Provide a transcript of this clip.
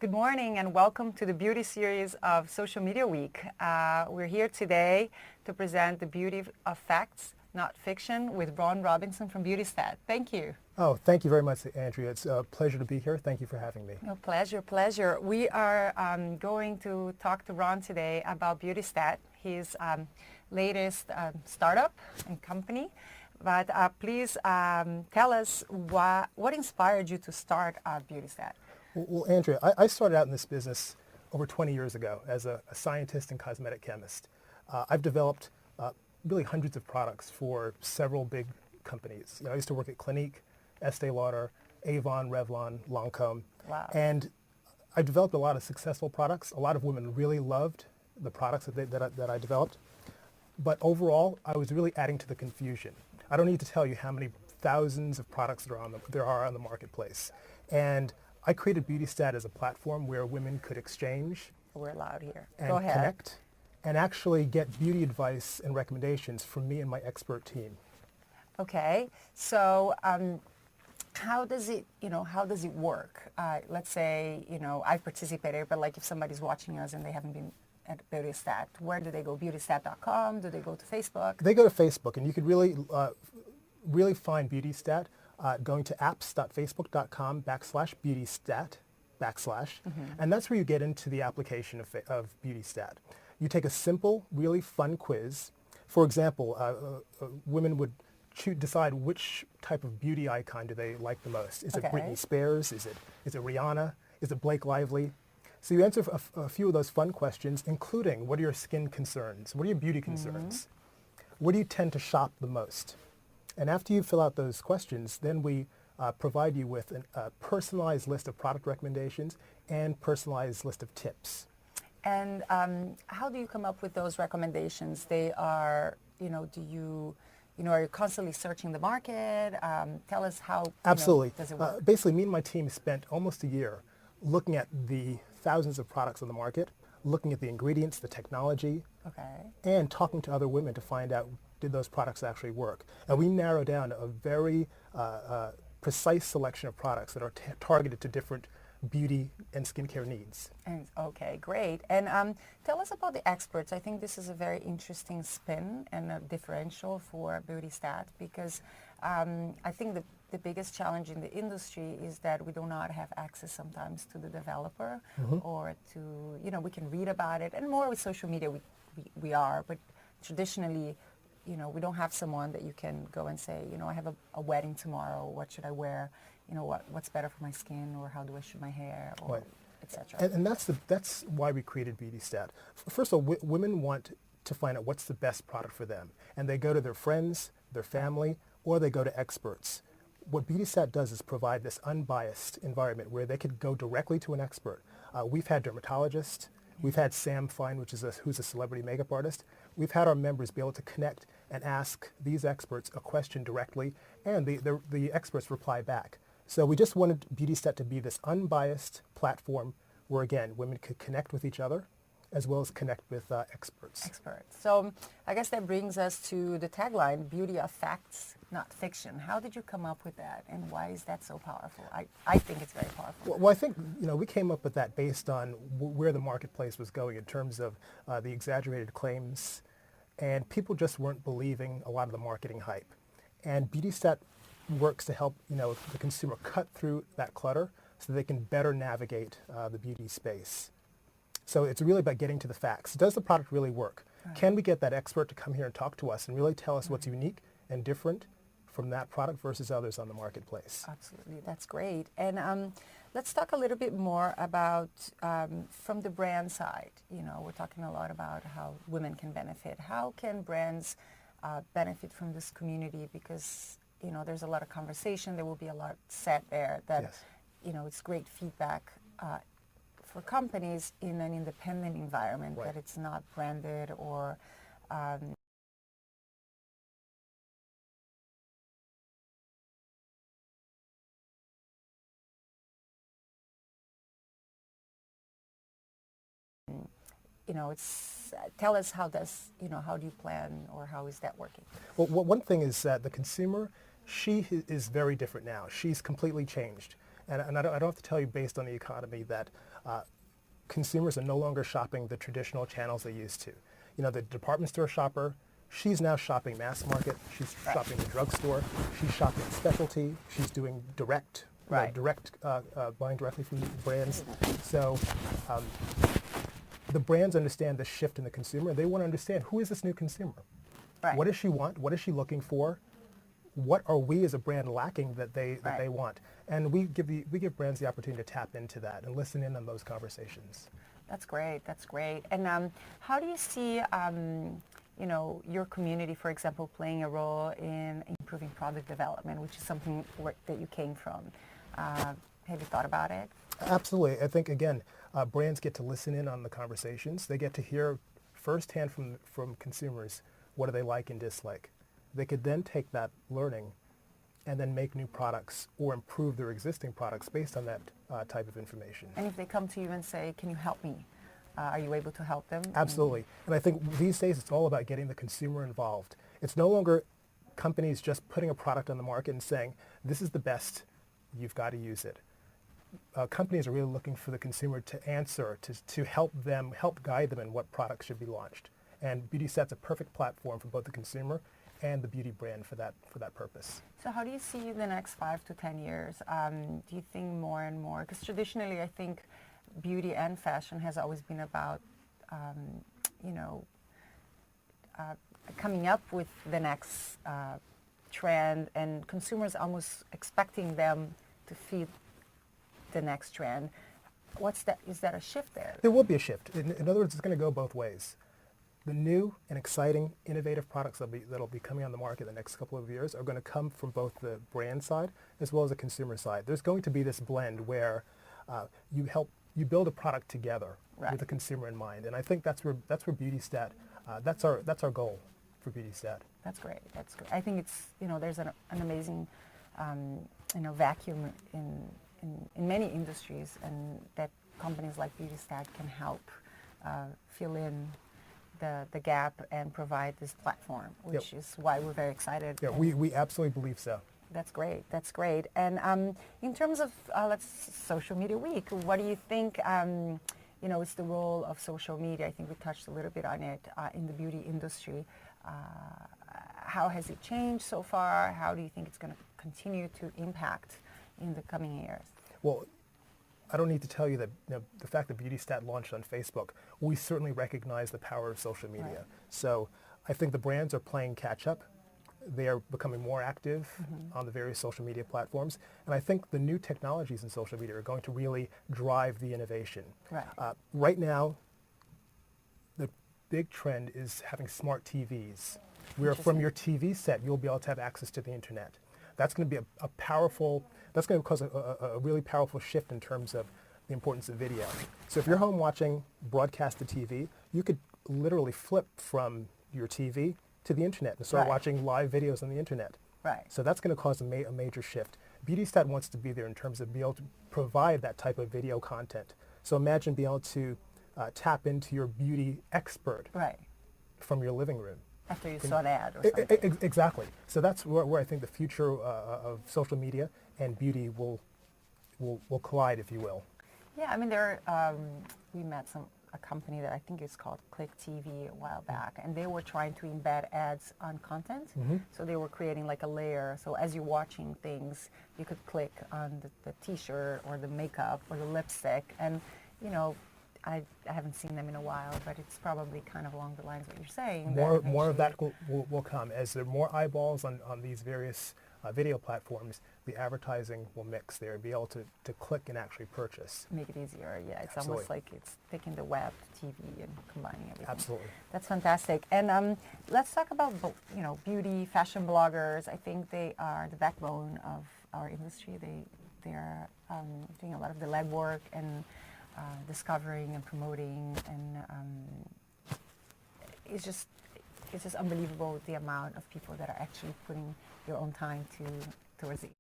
Good morning and welcome to the beauty series of Social Media Week. We're here today to present the beauty of facts, not fiction, with Ron Robinson from BeautyStat. Thank you. Oh, thank you very much, Andrea. It's a pleasure to be here. Thank you for having me. No, pleasure. We are going to talk to Ron today about BeautyStat, his latest startup and company. But please tell us what inspired you to start BeautyStat. Well, Andrea, I started out in this business over 20 years ago as a scientist and cosmetic chemist. I've developed really hundreds of products for several big companies. I used to work at Clinique, Estee Lauder, Avon, Revlon, Lancome. Wow. And I developed a lot of successful products. A lot of women really loved the products that I developed. But overall, I was really adding to the confusion. I don't need to tell you how many thousands of products there are on the marketplace. And I created BeautyStat as a platform where women could exchange. We're allowed here. And Go ahead. Connect and actually get beauty advice and recommendations from me and my expert team. Okay, so how does it work? Let's say, I've participated, but like if somebody's watching us and they haven't been at BeautyStat, where do they go? BeautyStat.com? Do they go to Facebook? They go to Facebook, and you could really find BeautyStat going to apps.facebook.com/BeautyStat and that's where you get into the application of BeautyStat. You take a simple, really fun quiz. For example, women would decide which type of beauty icon do they like the most. Is it Britney Spears? Is it Rihanna? Is it Blake Lively? So you answer a few of those fun questions, including what are your skin concerns? What are your beauty concerns? Where do you tend to shop the most? And after you fill out those questions, then we provide you with a personalized list of product recommendations and personalized list of tips. And how do you come up with those recommendations? They are, are you constantly searching the market? Tell us how Absolutely. Does it work? Basically, me and my team spent almost a year looking at the thousands of products on the market, looking at the ingredients, the technology, and talking to other women to find out, did those products actually work? And we narrow down a very precise selection of products that are targeted to different beauty and skincare needs. And, okay, great. And tell us about the experts. I think this is a very interesting spin and a differential for BeautyStat because I think the biggest challenge in the industry is that we do not have access sometimes to the developer or to, we can read about it. And more with social media we are, but traditionally, we don't have someone that you can go and say, I have a wedding tomorrow, what should I wear? What's better for my skin, or how do I shoot my hair, or etc. And that's why we created BeautyStat. First of all, women want to find out what's the best product for them. And they go to their friends, their family, or they go to experts. What BeautyStat does is provide this unbiased environment where they could go directly to an expert. We've had dermatologists. We've had Sam Fine, who's a celebrity makeup artist. We've had our members be able to connect and ask these experts a question directly, and the experts reply back. So we just wanted BeautyStat to be this unbiased platform where, again, women could connect with each other as well as connect with experts. So I guess that brings us to the tagline, beauty of facts, not fiction. How did you come up with that, and why is that so powerful? I think it's very powerful. Well, I think we came up with that based on where the marketplace was going in terms of the exaggerated claims, and people just weren't believing a lot of the marketing hype. And BeautyStat works to help the consumer cut through that clutter so they can better navigate the beauty space. So it's really about getting to the facts. Does the product really work? Can we get that expert to come here and talk to us and really tell us what's unique and different from that product versus others on the marketplace? Absolutely, that's great. And let's talk a little bit more about from the brand side. We're talking a lot about how women can benefit. How can brands benefit from this community? Because there's a lot of conversation. There will be a lot said there that it's great feedback for companies in an independent environment, that it's not branded or tell us how do you plan, or how is that working? Well, one thing is that the consumer, she is very different now. She's completely changed. And I don't have to tell you, based on the economy, that consumers are no longer shopping the traditional channels they used to. You know, the department store shopper, she's now shopping mass market, she's shopping the drugstore, she's shopping specialty, she's doing direct, buying directly from brands. So the brands understand the shift in the consumer, and they want to understand, who is this new consumer? Right. What does she want? What is she looking for? What are we as a brand lacking that they want? And we give brands the opportunity to tap into that and listen in on those conversations. That's great. That's great. And how do you see, you know, your community, for example, playing a role in improving product development, which is something that you came from? Have you thought about it? Absolutely. I think, again, brands get to listen in on the conversations. They get to hear firsthand from consumers, what do they like and dislike. They could then take that learning and then make new products or improve their existing products based on that type of information. And if they come to you and say, can you help me? Are you able to help them? Absolutely. And I think these days it's all about getting the consumer involved. It's no longer companies just putting a product on the market and saying, this is the best, you've got to use it. Companies are really looking for the consumer to answer, to help guide them in what products should be launched. And BeautyStat's a perfect platform for both the consumer and the beauty brand for that purpose. So how do you see the next 5 to 10 years? Do you think more and more, because traditionally I think beauty and fashion has always been about, you know, coming up with the next trend, and consumers almost expecting them to feed the next trend. Is that a shift there? There will be a shift. In other words, it's going to go both ways. The new and exciting, innovative products that'll be coming on the market in the next couple of years are going to come from both the brand side as well as the consumer side. There's going to be this blend where you build a product together with the consumer in mind, and I think that's where BeautyStat, that's our goal for BeautyStat. That's great. That's great. I think it's, you know, there's an amazing you know, vacuum in many industries, and that companies like BeautyStat can help fill in the gap and provide this platform, which is why we're very excited. Yeah, we absolutely believe so. That's great. That's great. And in terms of Social Media Week, what do you think? You know, it's the role of social media. I think we touched a little bit on it in the beauty industry. How has it changed so far? How do you think it's going to continue to impact in the coming years? Well, I don't need to tell you that, you know, the fact that BeautyStat launched on Facebook, we certainly recognize the power of social media. Right. So I think the brands are playing catch up. They are becoming more active on the various social media platforms. And I think the new technologies in social media are going to really drive the innovation. Right. Right now, the big trend is having smart TVs, where from your TV set, you'll be able to have access to the internet. That's going to be a powerful, that's going to cause a really powerful shift in terms of the importance of video. So if you're home watching broadcasted TV, you could literally flip from your TV to the internet and start watching live videos on the internet. Right. So that's going to cause a major shift. BeautyStat wants to be there in terms of being able to provide that type of video content. So imagine being able to tap into your beauty expert from your living room. After you saw an ad or something. Exactly. So that's where I think the future of social media and beauty will collide, if you will. Yeah, I mean, we met a company that I think is called Click TV a while back, and they were trying to embed ads on content. So they were creating like a layer. So as you're watching things, you could click on the T-shirt or the makeup or the lipstick, and you know, I haven't seen them in a while, but it's probably kind of along the lines of what you're saying. More of that will come. As there are more eyeballs on these various video platforms, the advertising will mix there and be able to click and actually purchase. Make it easier, yeah. It's Absolutely. Almost like it's taking the web, TV, and combining everything. Absolutely. That's fantastic. And let's talk about, you know, beauty, fashion bloggers. I think they are the backbone of our industry. They are doing a lot of the legwork and discovering and promoting, and it's just unbelievable the amount of people that are actually putting their own time towards it.